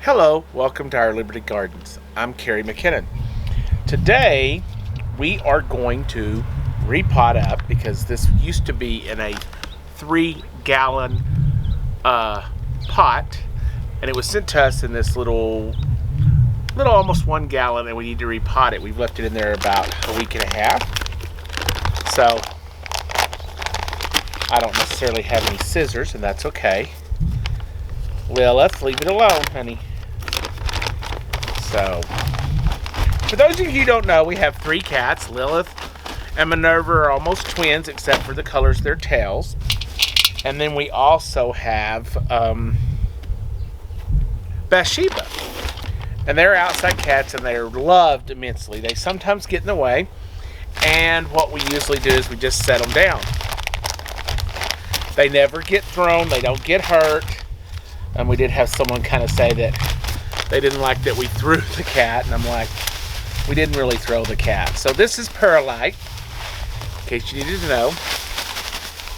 Hello, welcome to our Liberty Gardens. I'm Carrie McKinnon. Today we are going to repot up because this used to be in a 3-gallon pot, and it was sent to us in this little almost 1 gallon, and we need to repot it. We've left it in there about a week and a half. So I don't necessarily have any scissors, and that's okay. Well, let's leave it alone, honey. So, for those of you who don't know, we have 3 cats. Lilith and Minerva are almost twins, except for the colors of their tails. And then we also have Bathsheba. And they're outside cats, and they're loved immensely. They sometimes get in the way, and what we usually do is we just set them down. They never get thrown, they don't get hurt. And we did have someone kind of say that they didn't like that we threw the cat, and I'm like, we didn't really throw the cat. So this is perlite, in case you needed to know.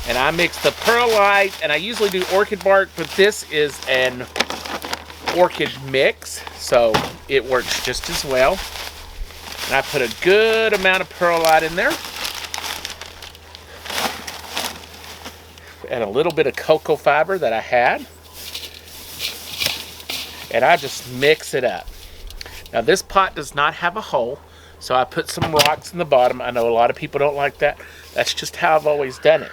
And I mix the perlite, and I usually do orchid bark, but this is an orchid mix, so it works just as well. And I put a good amount of perlite in there. And a little bit of cocoa fiber that I had. And I just mix it up. Now this pot does not have a hole, so I put some rocks in the bottom. I know a lot of people don't like that. That's just how I've always done it.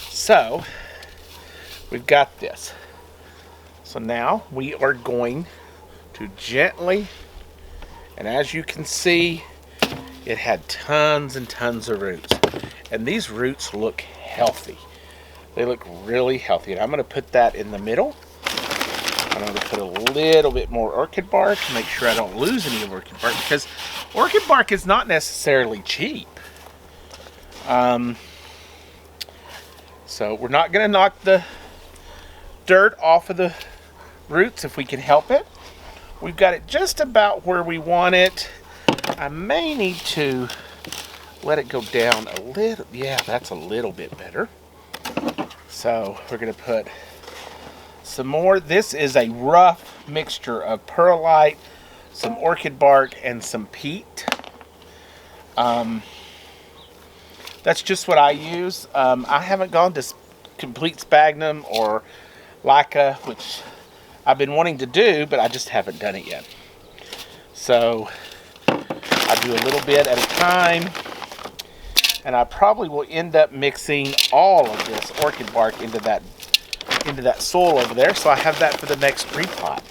So we've got this. So now we are going to gently, and as you can see, it had tons and tons of roots. And these roots look healthy. They look really healthy. And I'm going to put that in the middle. I'm going to put a little bit more orchid bark to make sure I don't lose any of orchid bark, because orchid bark is not necessarily cheap. So we're not going to knock the dirt off of the roots if we can help it. We've got it just about where we want it. I may need to let it go down a little. Yeah, that's a little bit better. So we're going to put some more. This is a rough mixture of perlite, some orchid bark, and some peat. That's just what I use. I haven't gone to complete sphagnum or Leica, which I've been wanting to do, but I just haven't done it yet. So I do a little bit at a time, and I probably will end up mixing all of this orchid bark into that soil over there, so I have that for the next repot.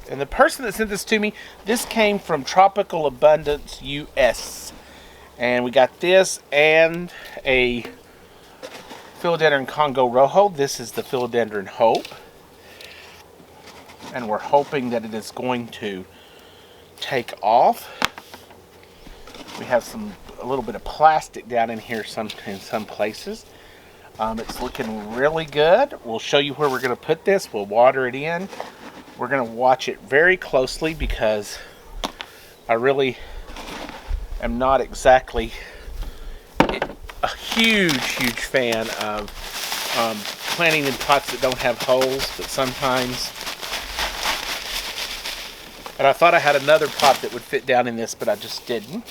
And the person that sent this to me, this came from Tropical Abundance US, and we got this and a Philodendron Congo Rojo. This is the Philodendron Hope, and we're hoping that it is going to take off. We have a little bit of plastic down in here in some places. It's looking really good. We'll show you where we're going to put this. We'll water it in. We're going to watch it very closely because I really am not exactly a huge fan of planting in pots that don't have holes, but sometimes. And I thought I had another pot that would fit down in this, but I just didn't.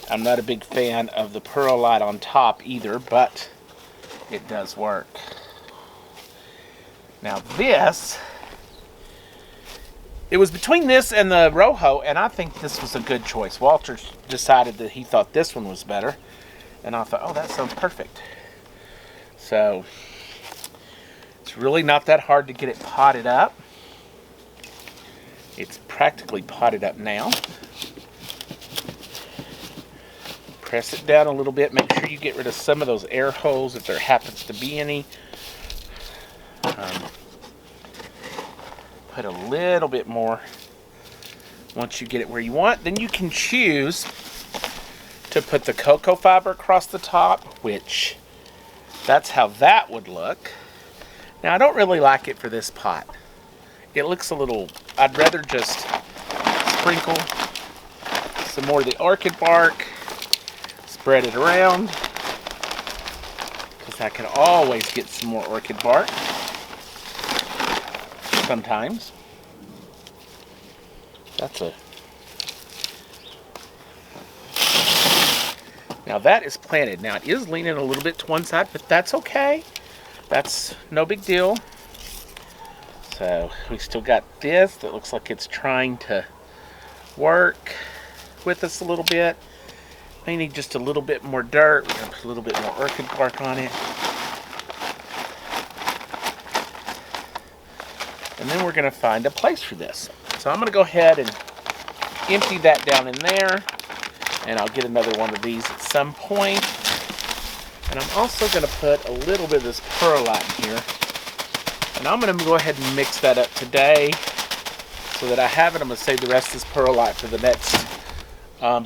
I'm not a big fan of the perlite on top either, but it does work. Now this, it was between this and the Rojo, and I think this was a good choice. Walter decided that he thought this one was better, and I thought, oh, that sounds perfect. So it's really not that hard to get it potted up. It's practically potted up now. Press it down a little bit. Make sure you get rid of some of those air holes if there happens to be any. Put a little bit more once you get it where you want. Then you can choose to put the cocoa fiber across the top, which that's how that would look. Now I don't really like it for this pot. It looks a little, I'd rather just sprinkle some more of the orchid bark, spread it around, because I can always get some more orchid bark. Sometimes. Now that is planted. Now it is leaning a little bit to one side, but that's okay. That's no big deal. So we still got this that looks like it's trying to work with us a little bit. May need just a little bit more dirt. We're gonna put a little bit more orchid bark on it. And then we're gonna find a place for this. So I'm gonna go ahead and empty that down in there. And I'll get another one of these at some point. And I'm also gonna put a little bit of this perlite in here. And I'm gonna go ahead and mix that up today so that I have it. I'm gonna save the rest of this perlite for the next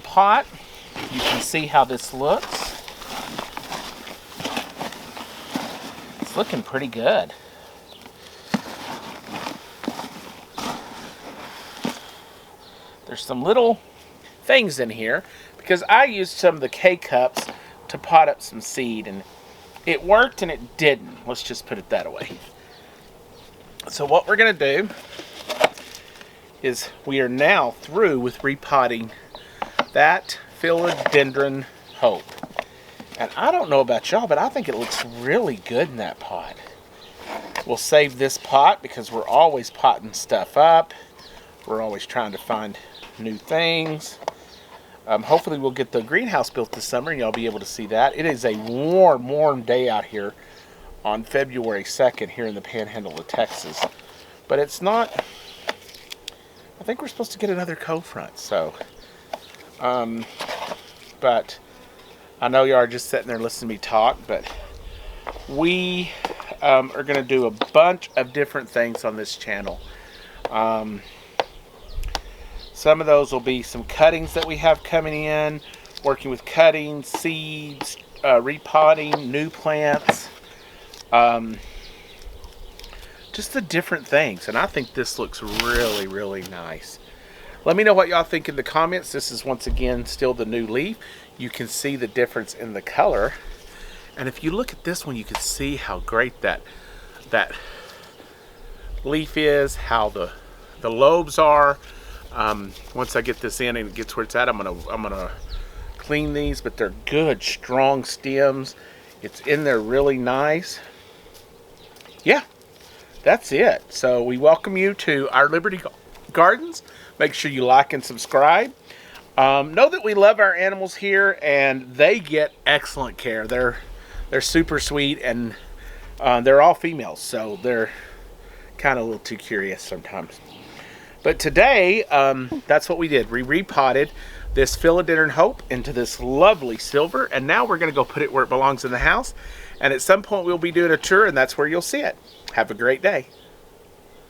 pot. You can see how this looks. It's looking pretty good. There's some little things in here because I used some of the K-cups to pot up some seed, and it worked and it didn't. Let's just put it that way. So what we're going to do is we are now through with repotting that Philodendron Hope. And I don't know about y'all, but I think it looks really good in that pot. We'll save this pot because we're always potting stuff up. We're always trying to find new things. Hopefully we'll get the greenhouse built this summer and y'all be able to see that. It is a warm, warm day out here on February 2nd here in the Panhandle of Texas. But it's not, I think we're supposed to get another cold front. So, but I know y'all are just sitting there listening to me talk, but we are going to do a bunch of different things on this channel. Some of those will be some cuttings that we have coming in, working with cuttings, seeds, repotting, new plants, just the different things. And I think this looks really, really nice. Let me know what y'all think in the comments. This is once again still the new leaf. You can see the difference in the color. And if you look at this one, you can see how great that leaf is, how the lobes are. Once I get this in and it gets where it's at, I'm gonna clean these, but they're good, strong stems. It's in there really nice. Yeah, that's it. So we welcome you to our Liberty Gardens. Make sure you like and subscribe. Know that we love our animals here, and they get excellent care. They're super sweet, and they're all females, so they're kind of a little too curious sometimes. But today, that's what we did. We repotted this Philodendron Hope into this lovely silver, and now we're going to go put it where it belongs in the house. And at some point, we'll be doing a tour, and that's where you'll see it. Have a great day.